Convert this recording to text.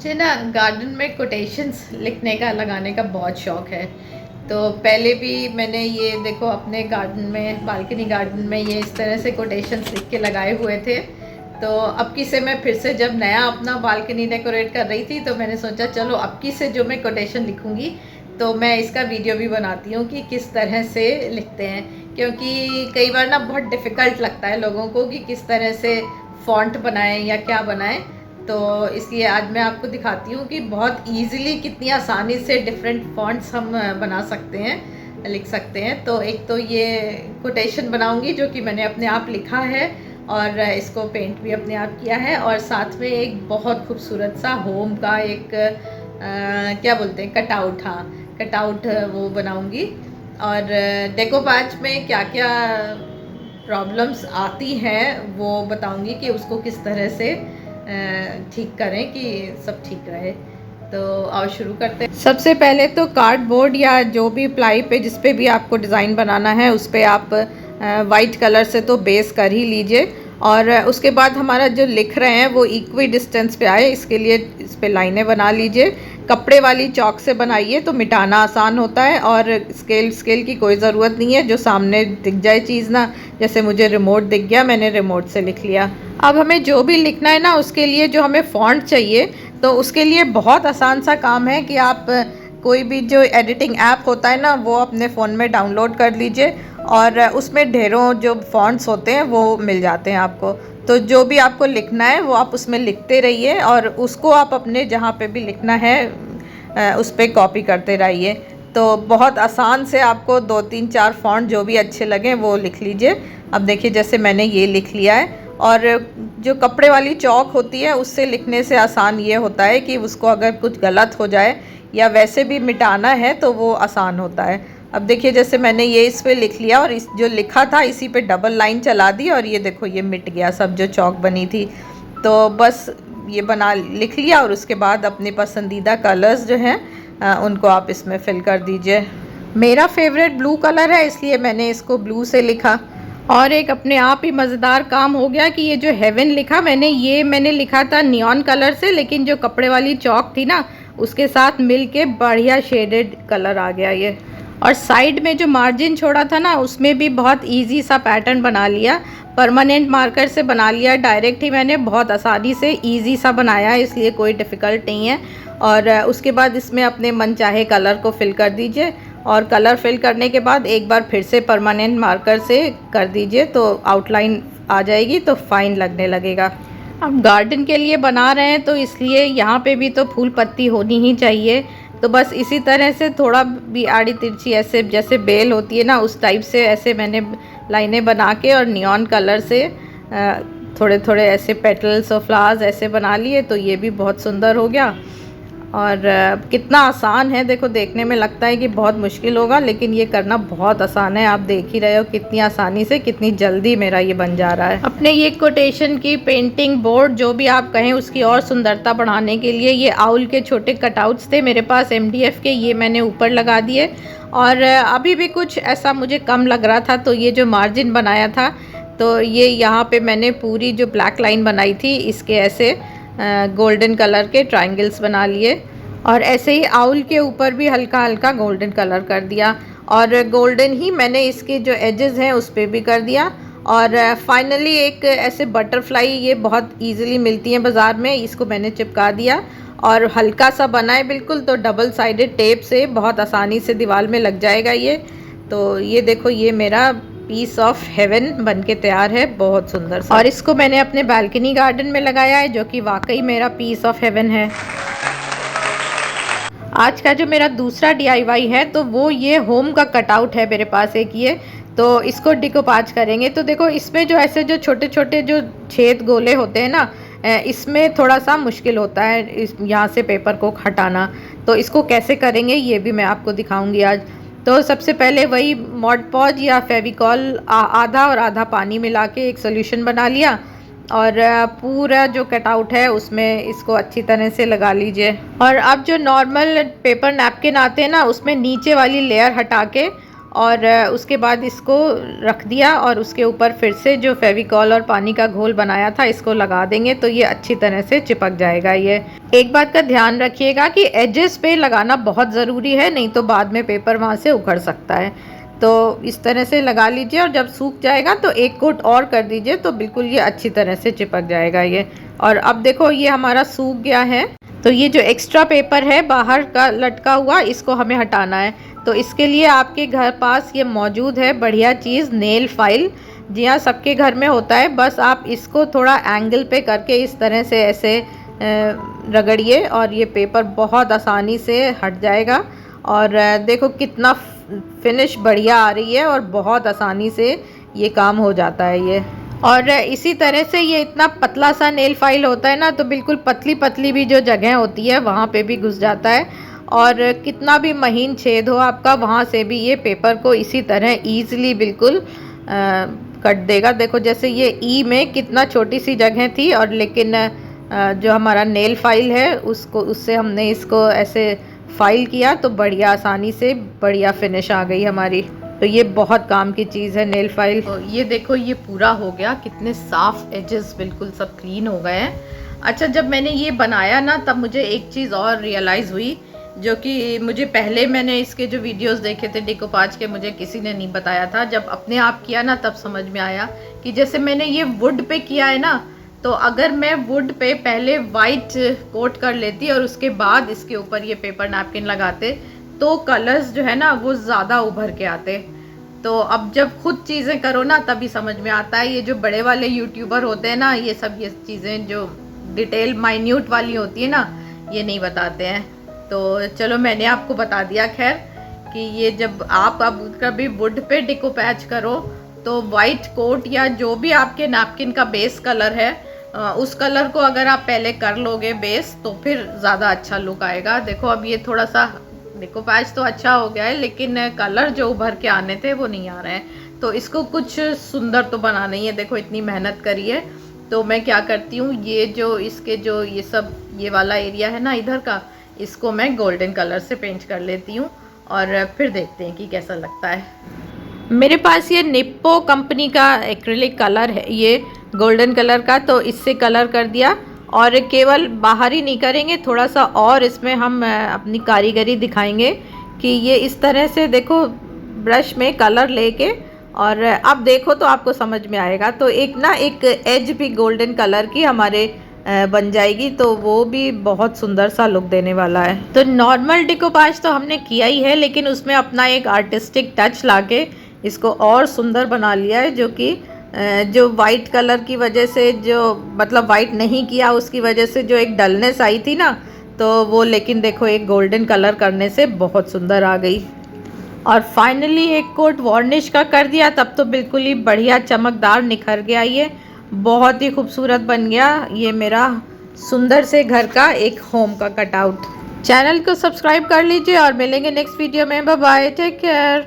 मुझे ना गार्डन में कोटेशंस लिखने का लगाने का बहुत शौक़ है। तो पहले भी मैंने ये देखो अपने गार्डन में, बालकनी गार्डन में ये इस तरह से कोटेशंस लिख के लगाए हुए थे। तो अब की से मैं फिर से जब नया अपना बालकनी डेकोरेट कर रही थी तो मैंने सोचा चलो अब की से जो मैं कोटेशन लिखूँगी तो मैं इसका वीडियो भी बनाती हूँ कि किस तरह से लिखते हैं, क्योंकि कई बार ना बहुत डिफ़िकल्ट लगता है लोगों को कि किस तरह से फ़ॉन्ट बनाएं या क्या बनाएं। तो इसलिए आज मैं आपको दिखाती हूँ कि बहुत इजीली कितनी आसानी से डिफरेंट फ़ॉन्ट्स हम बना सकते हैं, लिख सकते हैं। तो एक तो ये कोटेशन बनाऊँगी जो कि मैंने अपने आप लिखा है और इसको पेंट भी अपने आप किया है, और साथ में एक बहुत खूबसूरत सा होम का एक क्या बोलते हैं, कटआउट, हाँ कटआउट वो बनाऊँगी। और डेकोपाज में क्या क्या प्रॉब्लम्स आती हैं वो बताऊँगी कि उसको किस तरह से ठीक करें कि सब ठीक रहे। तो आओ शुरू करते हैं। सबसे पहले तो कार्डबोर्ड या जो भी प्लाई पे जिस पे भी आपको डिज़ाइन बनाना है उस पे आप वाइट कलर से तो बेस कर ही लीजिए, और उसके बाद हमारा जो लिख रहे हैं वो इक्वी डिस्टेंस पे आए, इसके लिए इस पे लाइनें बना लीजिए। कपड़े वाली चौक से बनाइए तो मिटाना आसान होता है, और स्केल की कोई ज़रूरत नहीं है, जो सामने दिख जाए चीज़ ना, जैसे मुझे रिमोट दिख गया मैंने रिमोट से लिख लिया। अब हमें जो भी लिखना है ना उसके लिए जो हमें फ़ॉन्ट चाहिए, तो उसके लिए बहुत आसान सा काम है कि आप कोई भी जो एडिटिंग ऐप होता है ना वो अपने फ़ोन में डाउनलोड कर लीजिए, और उसमें ढेरों जो फ़ॉन्ट्स होते हैं वो मिल जाते हैं आपको। तो जो भी आपको लिखना है वो आप उसमें लिखते रहिए, और उसको आप अपने जहाँ पे भी लिखना है उस पर कॉपी करते रहिए। तो बहुत आसान से आपको 2-3-4 फ़ॉन्ट जो भी अच्छे लगें वो लिख लीजिए। अब देखिए जैसे मैंने ये लिख लिया है, और जो कपड़े वाली चौक होती है उससे लिखने से आसान ये होता है कि उसको अगर कुछ गलत हो जाए या वैसे भी मिटाना है तो वो आसान होता है। अब देखिए जैसे मैंने ये इस पे लिख लिया, और इस जो लिखा था इसी पे डबल लाइन चला दी, और ये देखो ये मिट गया सब जो चौक बनी थी। तो बस ये बना लिख लिया, और उसके बाद अपने पसंदीदा कलर्स जो हैं उनको आप इसमें फिल कर दीजिए। मेरा फेवरेट ब्लू कलर है इसलिए मैंने इसको ब्लू से लिखा। और एक अपने आप ही मज़ेदार काम हो गया कि ये जो हेवन लिखा मैंने लिखा था नियॉन कलर से, लेकिन जो कपड़े वाली चौक थी ना उसके साथ मिल के बढ़िया शेडेड कलर आ गया ये। और साइड में जो मार्जिन छोड़ा था ना उसमें भी बहुत इजी सा पैटर्न बना लिया, परमानेंट मार्कर से बना लिया, डायरेक्ट ही मैंने बहुत आसानी से इजी सा बनाया, इसलिए कोई डिफ़िकल्ट नहीं है। और उसके बाद इसमें अपने मनचाहे कलर को फिल कर दीजिए, और कलर फिल करने के बाद एक बार फिर से परमानेंट मार्कर से कर दीजिए तो आउटलाइन आ जाएगी, तो फाइन लगने लगेगा। अब गार्डन के लिए बना रहे हैं तो इसलिए यहाँ पे भी तो फूल पत्ती होनी ही चाहिए। तो बस इसी तरह से थोड़ा भी आड़ी तिरछी ऐसे जैसे बेल होती है ना उस टाइप से ऐसे मैंने लाइनें बना के और नियॉन कलर से थोड़े थोड़े ऐसे पेटल्स और फ्लावर्स ऐसे बना लिए, तो ये भी बहुत सुंदर हो गया। और कितना आसान है, देखो देखने में लगता है कि बहुत मुश्किल होगा लेकिन ये करना बहुत आसान है। आप देख ही रहे हो कितनी आसानी से, कितनी जल्दी मेरा ये बन जा रहा है। अपने ये कोटेशन की पेंटिंग बोर्ड जो भी आप कहें उसकी और सुंदरता बढ़ाने के लिए ये आउल के छोटे कटआउट्स थे मेरे पास MDF के, ये मैंने ऊपर लगा दिए। और अभी भी कुछ ऐसा मुझे कम लग रहा था तो ये जो मार्जिन बनाया था तो ये यहाँ पे मैंने पूरी जो ब्लैक लाइन बनाई थी इसके ऐसे गोल्डन कलर के ट्रायंगल्स बना लिए, और ऐसे ही आउल के ऊपर भी हल्का हल्का गोल्डन कलर कर दिया, और गोल्डन ही मैंने इसके जो एजेस हैं उस पर भी कर दिया। और फाइनली एक ऐसे बटरफ्लाई, ये बहुत इजीली मिलती हैं बाज़ार में, इसको मैंने चिपका दिया और हल्का सा बनाए बिल्कुल, तो डबल साइडेड टेप से बहुत आसानी से दीवार में लग जाएगा ये। तो ये देखो ये मेरा पीस ऑफ हेवन बन के तैयार है, बहुत सुंदर सा। और इसको मैंने अपने बालकनी गार्डन में लगाया है जो कि वाकई मेरा पीस ऑफ हेवन है। आज का जो मेरा दूसरा DIY है तो वो ये होम का कटआउट है मेरे पास एक ये, तो इसको डिकोपाज करेंगे। तो देखो इसमें जो ऐसे जो छोटे छोटे जो छेद गोले होते हैं ना, इसमें थोड़ा सा मुश्किल होता है इस यहाँ से पेपर को हटाना, तो इसको कैसे करेंगे ये भी मैं आपको दिखाऊंगी आज। तो सबसे पहले वही मॉड पॉज या फेविकॉल आधा और आधा पानी मिला के एक सोल्यूशन बना लिया, और पूरा जो कटआउट है उसमें इसको अच्छी तरह से लगा लीजिए। और अब जो नॉर्मल पेपर नैपकिन आते हैं ना उसमें नीचे वाली लेयर हटा के और उसके बाद इसको रख दिया और उसके ऊपर फिर से जो फेविकॉल और पानी का घोल बनाया था इसको लगा देंगे तो ये अच्छी तरह से चिपक जाएगा। ये एक बात का ध्यान रखिएगा कि एजेस पे लगाना बहुत ज़रूरी है, नहीं तो बाद में पेपर वहाँ से उखड़ सकता है। तो इस तरह से लगा लीजिए और जब सूख जाएगा तो एक कोट और कर दीजिए तो बिल्कुल ये अच्छी तरह से चिपक जाएगा ये। और अब देखो ये हमारा सूख गया है। तो ये जो एक्स्ट्रा पेपर है बाहर का लटका हुआ, इसको हमें हटाना है। तो इसके लिए आपके घर पास ये मौजूद है बढ़िया चीज़, नेल फाइल। जी हाँ, सबके घर में होता है। बस आप इसको थोड़ा एंगल पे करके इस तरह से ऐसे रगड़िए और ये पेपर बहुत आसानी से हट जाएगा। और देखो कितना फिनिश बढ़िया आ रही है और बहुत आसानी से ये काम हो जाता है ये। और इसी तरह से ये इतना पतला सा नेल फाइल होता है ना, तो बिल्कुल पतली पतली भी जो जगह होती है वहाँ पे भी घुस जाता है। और कितना भी महीन छेद हो आपका, वहाँ से भी ये पेपर को इसी तरह ईज़िली बिल्कुल कट देगा। देखो जैसे ये ई में कितना छोटी सी जगह थी, और लेकिन जो हमारा नेल फाइल है उससे हमने इसको ऐसे फाइल किया तो बढ़िया आसानी से बढ़िया फिनिश आ गई हमारी। तो ये बहुत काम की चीज़ है नेल फाइल। तो ये देखो ये पूरा हो गया, कितने साफ एजेस बिल्कुल सब क्लीन हो गए हैं। अच्छा, जब मैंने ये बनाया ना तब मुझे एक चीज़ और रियलाइज़ हुई, जो कि मुझे पहले मैंने इसके जो वीडियोस देखे थे डिकोपाज के, मुझे किसी ने नहीं बताया था। जब अपने आप किया ना तब समझ में आया कि जैसे मैंने ये वुड पे किया है ना, तो अगर मैं वुड पे पहले वाइट कोट कर लेती और उसके बाद इसके ऊपर ये पेपर नैपकिन लगाते तो कलर्स जो है ना वो ज़्यादा उभर के आते। तो अब जब खुद चीज़ें करो ना तभी समझ में आता है। ये जो बड़े वाले यूट्यूबर होते हैं ना, ये सब ये चीज़ें जो डिटेल माइन्यूट वाली होती है ना, ये नहीं बताते हैं। तो चलो मैंने आपको बता दिया खैर कि ये जब आप अब कभी वुड पे डिकोपैच करो तो वाइट कोट या जो भी आपके नैपकिन का बेस कलर है उस कलर को अगर आप पहले कर लोगे बेस, तो फिर ज़्यादा अच्छा लुक आएगा। देखो अब ये थोड़ा सा डिकोपैच तो अच्छा हो गया है, लेकिन कलर जो उभर के आने थे वो नहीं आ रहे हैं। तो इसको कुछ सुंदर तो बनाना ही है। देखो इतनी मेहनत करी है, तो मैं क्या करती हूँ, ये जो इसके जो ये सब ये वाला एरिया है ना इधर का, इसको मैं गोल्डन कलर से पेंट कर लेती हूँ और फिर देखते हैं कि कैसा लगता है। मेरे पास ये निप्पो कंपनी का एक्रिलिक कलर है, ये गोल्डन कलर का, तो इससे कलर कर दिया। और केवल बाहर ही नहीं करेंगे, थोड़ा सा और इसमें हम अपनी कारीगरी दिखाएंगे कि ये इस तरह से देखो ब्रश में कलर लेके, और अब देखो तो आपको समझ में आएगा। तो एक एज भी गोल्डन कलर की हमारे बन जाएगी, तो वो भी बहुत सुंदर सा लुक देने वाला है। तो नॉर्मल डिकोपाज तो हमने किया ही है, लेकिन उसमें अपना एक आर्टिस्टिक टच लाके इसको और सुंदर बना लिया है, जो कि जो वाइट कलर की वजह से, जो मतलब वाइट नहीं किया उसकी वजह से जो एक डलनेस आई थी ना, तो वो लेकिन देखो एक गोल्डन कलर करने से बहुत सुंदर आ गई। और फाइनली एक कोट वार्निश का कर दिया, तब तो बिल्कुल ही बढ़िया चमकदार निखर गया। ये बहुत ही खूबसूरत बन गया ये मेरा सुंदर से घर का एक होम का कटआउट। चैनल को सब्सक्राइब कर लीजिए और मिलेंगे नेक्स्ट वीडियो में। Bye bye, take care.